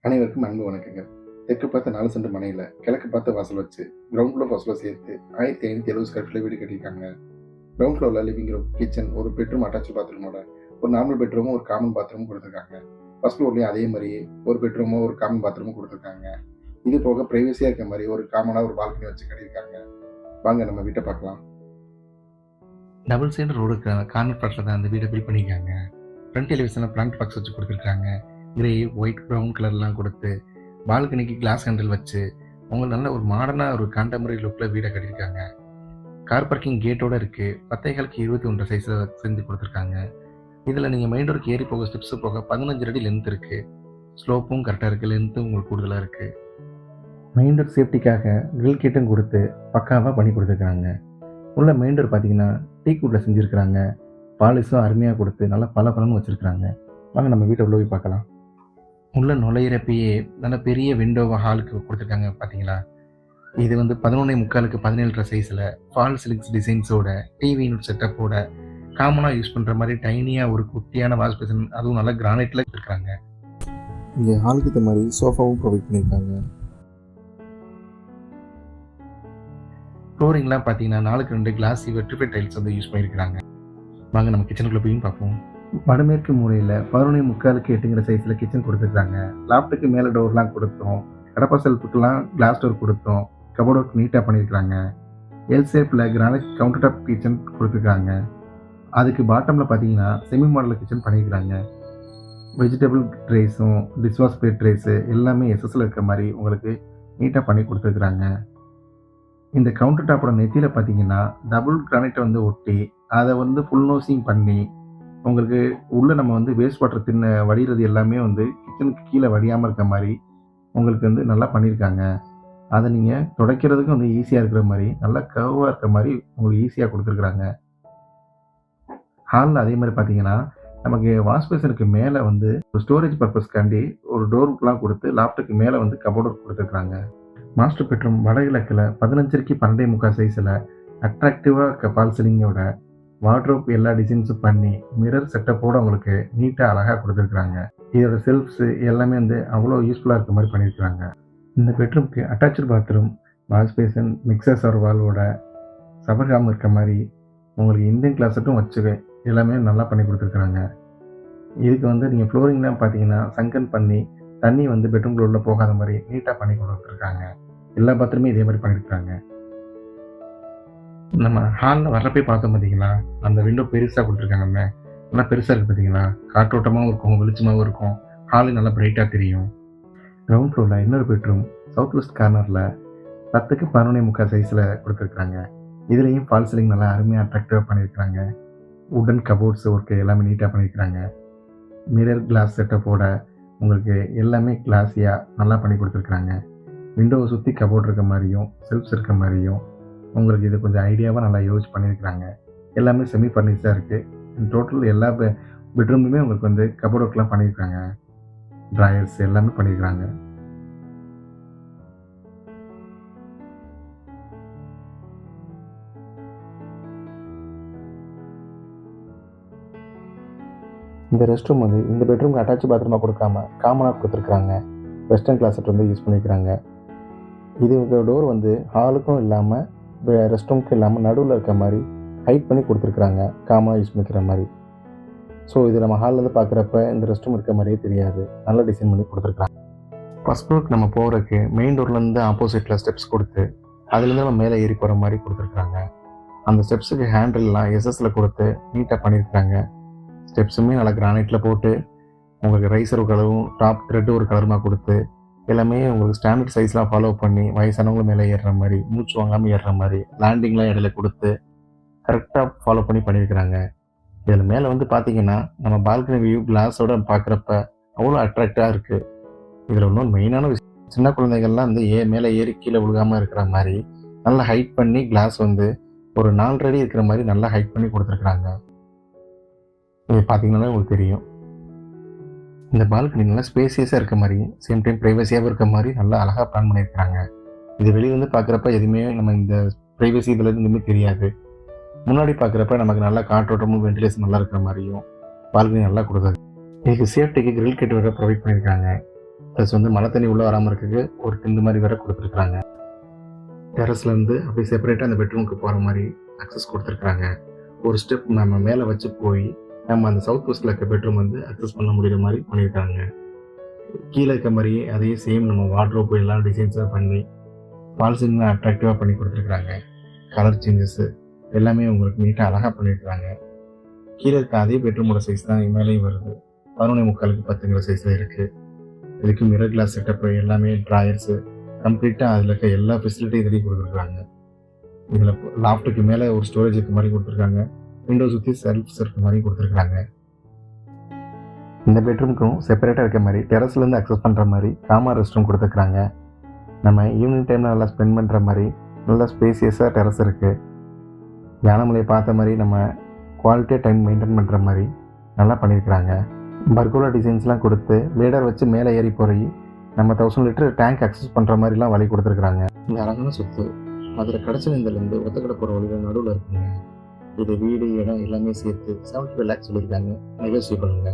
அனைவருக்கும் அன்பு வணக்கங்கள். தெற்கு பார்த்த 4 சென்ட் மனையில கிழக்கு பார்த்த வாசல் வச்சு கிரவுண்ட் ஃப்ளோர் ஃபர்ஸ்ட் ஃப்ளோர் சேர்த்து 1570 ஸ்கொயர் ஃபீட்ல வீடு கட்டியிருக்காங்க. கிரவுண்ட் ஃப்ளோர்ல லிவிங் ரூம், கிச்சன், ஒரு பெட்ரூம் அட்டாச் பாத்ரூமோட ஒரு நார்மல் பெட்ரூமும் ஒரு காமன் பாத்ரூமும் கொடுத்துருக்காங்க. ஃபர்ஸ்ட் ஃப்ளோர்லயும் அதே மாதிரியே ஒரு பெட்ரூமும் ஒரு காமன் பாத்ரூமும் கொடுத்துருக்காங்க. இது போக பிரைவசியா இருக்க மாதிரி ஒரு காமனா ஒரு பால்கனி வச்சு கட்டியிருக்காங்க. வாங்க நம்ம வீட்டை பார்க்கலாம். டபுள் சைடு ரோடுக்கு கார்னர் பிளாட்ல தான் அந்த வீடை பில்ட் பண்ணியிருக்காங்க. ஃப்ரண்ட் எலிவேஷன்ல பிளான்ட் பாக்ஸ் வச்சு கொடுத்துருக்காங்க. கிரே, ஒயிட், ப்ரௌன் கலர்லாம் கொடுத்து பால்கனிக்கு கிளாஸ் ஹேண்டில் வச்சு உங்களுக்கு நல்ல ஒரு மாடர்னாக ஒரு கான்டெம்பரரி லுக்கில் வீடை கட்டியிருக்காங்க. கார் பார்க்கிங் கேட்டோட இருக்குது. 10 21 சைஸில் செஞ்சு கொடுத்துருக்காங்க. இதில் நீங்கள் மெயின் டோருக்கு ஏறி போக ஸ்டெப்ஸு போக 15 அடி லென்த் இருக்குது. ஸ்லோப்பும் கரெக்டாக இருக்குது, லென்த்தும் உங்களுக்கு கூடுதலாக இருக்குது. மெயின் டோர் சேஃப்டிக்காக கிரில் கேட்டும் கொடுத்து பக்காவாக பண்ணி கொடுத்துருக்காங்க. உள்ள மெயின் டோர் பார்த்தீங்கன்னா டீக்வுட்டில் செஞ்சுருக்கிறாங்க. பாலிஷும் அருமையாக கொடுத்து நல்லா பலன்னு வச்சுருக்காங்க. வாங்க நம்ம வீட்டை உள்ள போய் பார்க்கலாம். உள்ள நுழையிறப்பயே நல்ல பெரிய விண்டோவை ஹாலுக்கு கொடுத்துருக்காங்க. பார்த்தீங்களா, இது வந்து 11.75 17 சைஸில் ஃபால் சிலிக்ஸ் டிசைன்ஸோட டிவி யூனிட் செட்டப்போட காமனாக யூஸ் பண்ணுற மாதிரி டைனியாக ஒரு குட்டியான வாஷ் பேஷன், அதுவும் நல்லா கிரானைட்டில் இருக்காங்க. இங்கே ஹாலுக்கு ஏற்ற மாதிரி சோஃபாவும் ப்ரொவைட் பண்ணியிருக்காங்க. ஃப்ளோரிங்லாம் பார்த்தீங்கன்னா 4க்கு 2 கிளாஸி வெர்டிஃபைட் டைல்ஸ் வந்து யூஸ் பண்ணியிருக்காங்க. வாங்க நம்ம கிச்சனுக்குள்ளே போய் பார்ப்போம். வடமேற்கு மூலையில் 11.75 சைஸில் கிச்சன் கொடுத்துருக்காங்க. லாப்டுக்கு மேலே டோர்லாம் கொடுத்தோம். கடப்பா செல்ஃபுக்கெல்லாம் கிளாஸ் டோர் கொடுத்தோம். கபோர்ட் ஒர்க் நீட்டாக பண்ணியிருக்காங்க. எல் ஷேப்பில் கிரானைட் கவுண்டர் டாப் கிச்சன் கொடுத்துருக்காங்க. அதுக்கு பாட்டமில் பார்த்தீங்கன்னா செமி மாடல் கிச்சன் பண்ணியிருக்காங்க. வெஜிடபிள் ட்ரேஸும் டிஷ்வாஷ் பிளேட் ட்ரேஸு எல்லாமே எஸ்எஸ்ல இருக்க மாதிரி உங்களுக்கு நீட்டாக பண்ணி கொடுத்துருக்குறாங்க. இந்த கவுண்டர் டாப்போட நெத்தியில் பார்த்தீங்கன்னா டபுள் கிரானைட்டை வந்து ஒட்டி அதை வந்து ஃபுல் நோசிங் பண்ணி உங்களுக்கு உள்ளே நம்ம வந்து வேஸ்ட் வாட்டர் தின்ன வடிகிறது எல்லாமே வந்து கிச்சனுக்கு கீழே வடியாமல் இருக்க மாதிரி உங்களுக்கு வந்து நல்லா பண்ணியிருக்காங்க. அதை நீங்கள் துடைக்கிறதுக்கும் வந்து ஈஸியாக இருக்கிற மாதிரி நல்லா கர்வாக இருக்க மாதிரி உங்களுக்கு ஈஸியாக கொடுத்துருக்குறாங்க. ஹாலில் அதே மாதிரி பார்த்தீங்கன்னா நமக்கு வாஷ் பேஷனுக்கு மேலே வந்து ஒரு ஸ்டோரேஜ் பர்பஸ்க்காண்டி ஒரு டோருக்குலாம் கொடுத்து லாப்டுக்கு மேலே வந்து கபோர்டு கொடுத்துருக்குறாங்க. மாஸ்டர் பெட்ரூம் வடகிழக்கில் 15க்கு 12.75 சைஸில் அட்ராக்டிவாக ஃபால் சீலிங்கோட வார்ட்ரோப் எல்லா டிசைன்ஸும் பண்ணி மிரர் செட்டப்போடு உங்களுக்கு நீட்டாக அழகாக கொடுத்துருக்குறாங்க. இதோட செல்ஃப்ஸு எல்லாமே வந்து அவ்வளோ யூஸ்ஃபுல்லாக இருக்க மாதிரி பண்ணியிருக்காங்க. இந்த பெட்ரூம்க்கு attach bathroom, wash basin, mixer சர்வாலோட சபர்காம் இருக்க மாதிரி உங்களுக்கு இந்தியன் கிளாஸட்டும் வச்சு எல்லாமே நல்லா பண்ணி கொடுத்துருக்குறாங்க. இதுக்கு வந்து நீங்கள் ஃப்ளோரிங்லாம் பார்த்தீங்கன்னா சங்கன் பண்ணி தண்ணி வந்து பெட்ரூம்குள்ள உள்ள போகாத மாதிரி நீட்டாக பண்ணி கொடுத்துருக்காங்க. எல்லா பாத்ரூமே இதே மாதிரி பண்ணியிருக்காங்க. நம்ம ஹாலில் வர்றப்பே பார்த்தோம் பார்த்தீங்களா, அந்த விண்டோ பெருசாக கொடுத்துருக்காங்க. நல்லா பெருசாக இருக்குது பார்த்தீங்களா, காற்றோட்டமாகவும் இருக்கும், வெளிச்சமாகவும் இருக்கும். ஹாலு நல்லா பிரைட்டாக தெரியும். கிரவுண்ட் ஃப்ளோரில் இன்னொரு பெட்ரூம் சவுத் வெஸ்ட் கார்னரில் 10க்கு 11.75 சைஸில் கொடுத்துருக்குறாங்க. இதுலேயும் ஃபால் சீலிங் நல்லா அருமையாக அட்ராக்டிவாக பண்ணியிருக்காங்க. உடன் கபோர்ட்ஸ் ஒர்க்கு எல்லாமே நீட்டாக பண்ணியிருக்காங்க. மிரர் கிளாஸ் செட்டப்போட உங்களுக்கு எல்லாமே கிளாஸியாக நல்லா பண்ணி கொடுத்துருக்குறாங்க. விண்டோவை சுற்றி கபோர்ட் இருக்க மாதிரியும் செல்ஃப்ஸ் இருக்க மாதிரியும் உங்களுக்கு இது கொஞ்சம் ஐடியாவாக நல்லா யோசிச்சு பண்ணியிருக்கிறாங்க. எல்லாமே செமி ஃபர்னிச்சராக இருக்குது. டோட்டல் எல்லா பெட்ரூம்லையுமே உங்களுக்கு வந்து கபோர்ட் ஒர்க்லாம் பண்ணியிருக்காங்க. ட்ராயர்ஸ் எல்லாமே பண்ணியிருக்காங்க. இந்த ரெஸ்ட் ரூம் வந்து இந்த பெட்ரூம்க்கு அட்டாச் பாத்ரூமாக கொடுக்காம காமனாக கொடுத்துருக்குறாங்க. வெஸ்டர்ன் கிளாஸட் வந்து யூஸ் பண்ணியிருக்கிறாங்க. இது டோர் வந்து ஹாலுக்கும் இல்லாமல் ரெஸ்ட் ரூமுக்கும் இல்லாமல் நடுவில் இருக்க மாதிரி ஹைட் பண்ணி கொடுத்துருக்குறாங்க, காமனாக யூஸ் பண்ணிக்கிற மாதிரி. ஸோ இது நம்ம ஹாலில் பார்க்குறப்ப இந்த ரெஸ்ட் ரூம் இருக்க மாதிரியே தெரியாது. நல்லா டிசைன் பண்ணி கொடுத்துருக்குறாங்க. ஃபர்ஸ்ட் ஃப்ளோருக்கு நம்ம போகிறதுக்கு மெயின் டோர்லேருந்து ஆப்போசிட்டில் ஸ்டெப்ஸ் கொடுத்து அதுலேருந்து நம்ம மேலே ஏறி போகிற மாதிரி கொடுத்துருக்குறாங்க. அந்த ஸ்டெப்ஸுக்கு ஹேண்டில்லாம் எஸ்எஸ்ல கொடுத்து நீட்டாக பண்ணியிருக்கிறாங்க. ஸ்டெப்ஸுமே நல்லா கிரானைட்டில் போட்டு உங்களுக்கு ரைசர் ஒரு கலரும் டாப் த்ரெட்டு ஒரு கலருமாக கொடுத்து எல்லாமே உங்களுக்கு ஸ்டாண்டர்ட் சைஸ்லாம் ஃபாலோ பண்ணி வயசானவங்களும் மேலே ஏறுற மாதிரி, மூச்சு வாங்காமல் ஏறுற மாதிரி லேண்டிங்லாம் இடையில கொடுத்து கரெக்டாக ஃபாலோ பண்ணியிருக்கிறாங்க. இதில் மேலே வந்து பார்த்தீங்கன்னா நம்ம பால்கனி வியூ கிளாஸோட பார்க்குறப்ப அவ்வளோ அட்ராக்டாக இருக்குது. இதில் இன்னொரு மெயினான விஷயம், சின்ன குழந்தைகள்லாம் வந்து மேலே ஏறி கீழே விழுகாமல் இருக்கிற மாதிரி நல்லா ஹைட் பண்ணி கிளாஸ் வந்து ஒரு 4 அடி இருக்கிற மாதிரி நல்லா ஹைட் பண்ணி கொடுத்துருக்குறாங்க. இது பார்த்தீங்கன்னா உங்களுக்கு தெரியும். இந்த பால்கனி நல்லா ஸ்பேசியஸாக இருக்க மாதிரி சேம் டைம் ப்ரைவசியாகவும் இருக்க மாதிரி நல்லா அழகாக பிளான் பண்ணியிருக்காங்க. இது வெளியே வந்து பார்க்குறப்ப எதுவுமே நம்ம இந்த ப்ரைவசி இதில் எதுவுமே தெரியாது. முன்னாடி பார்க்குறப்ப நமக்கு நல்லா காற்றோட்டமும் வென்டிலேஷன் நல்லா இருக்கிற மாதிரியும் பால்கனி நல்லா கொடுக்குது. இதுக்கு சேஃப்டிக்கு கிரில் கேட் வேறு ப்ரொவைட் பண்ணியிருக்காங்க. ப்ளஸ் வந்து மழை தண்ணி உள்ளே வராமல் இருக்கிறதுக்கு ஒரு டிண்டு மாதிரி வேற கொடுத்துருக்குறாங்க. டெரஸ்லேருந்து அப்படியே செப்பரேட்டாக அந்த பெட்ரூமுக்கு போகிற மாதிரி அக்சஸ் கொடுத்துருக்குறாங்க. ஒரு ஸ்டெப் நம்ம மேலே வச்சு போய் நம்ம அந்த சவுத் வெஸ்ட்டில் இருக்க பெட்ரூம் வந்து அக்சஸ் பண்ண முடிகிற மாதிரி பண்ணியிருக்காங்க. கீழே இருக்க மாதிரியே அதே சேம் நம்ம வார்ட்ரோப் எல்லாம் டிசைன்ஸாக பண்ணி ஃபால்ஸிங்லாம் அட்ராக்டிவாக பண்ணி கொடுத்துருக்குறாங்க. கலர் சேஞ்சஸ்ஸு எல்லாமே உங்களுக்கு நீட்டாக அழகாக பண்ணியிருக்காங்க. கீழே இருக்க அதே பெட்ரூமோட சைஸ் தான் மேலேயும் வருது. 11.75 10ங்கிற சைஸில் இருக்குது. இதுக்கு மிரர் கிளாஸ் செட்டப் எல்லாமே ட்ராயர்ஸு கம்ப்ளீட்டாக அதில் இருக்க எல்லா ஃபெசிலிட்டியும் இதுலேயும் கொடுத்துருக்குறாங்க. இதில் லாஃப்ட்டுக்கு மேலே ஒரு ஸ்டோரேஜ் இருக்க மாதிரி கொடுத்துருக்காங்க. விண்டோ சுற்றி செல்ஃப்ஸ் இருக்க மாதிரி கொடுத்துருக்குறாங்க. இந்த பெட்ரூமுக்கும் செப்பரேட்டாக இருக்க மாதிரி டெரஸ்லேருந்து அக்சஸ் பண்ணுற மாதிரி காமன் ரெஸ்ட் ரூம் கொடுத்துருக்குறாங்க. நம்ம ஈவினிங் டைமில் நல்லா ஸ்பெண்ட் பண்ணுற மாதிரி நல்லா ஸ்பேசியஸாக டெரஸ் இருக்குது. யானமலையை பார்த்த மாதிரி நம்ம குவாலிட்டியாக டைம் மெயின்டைன் பண்ணுற மாதிரி நல்லா பண்ணியிருக்கிறாங்க. பர்கோலா டிசைன்ஸ்லாம் கொடுத்து லேடர் வச்சு மேலே ஏறி போய் நம்ம 1000 லிட்டர் டேங்க் அக்சஸ் பண்ணுற மாதிரிலாம் வழி கொடுத்துருக்குறாங்க. இந்த அழகான சொத்து அதில் கிடச்சிலேருந்து ஒத்தக்கடை போகிற வழியில் நடுவில் இருக்குங்க. இது வீடு இடம் எல்லாமே சேர்த்து 75 lakhs சொல்லியிருக்காங்க. நெகோசியபிளுங்க.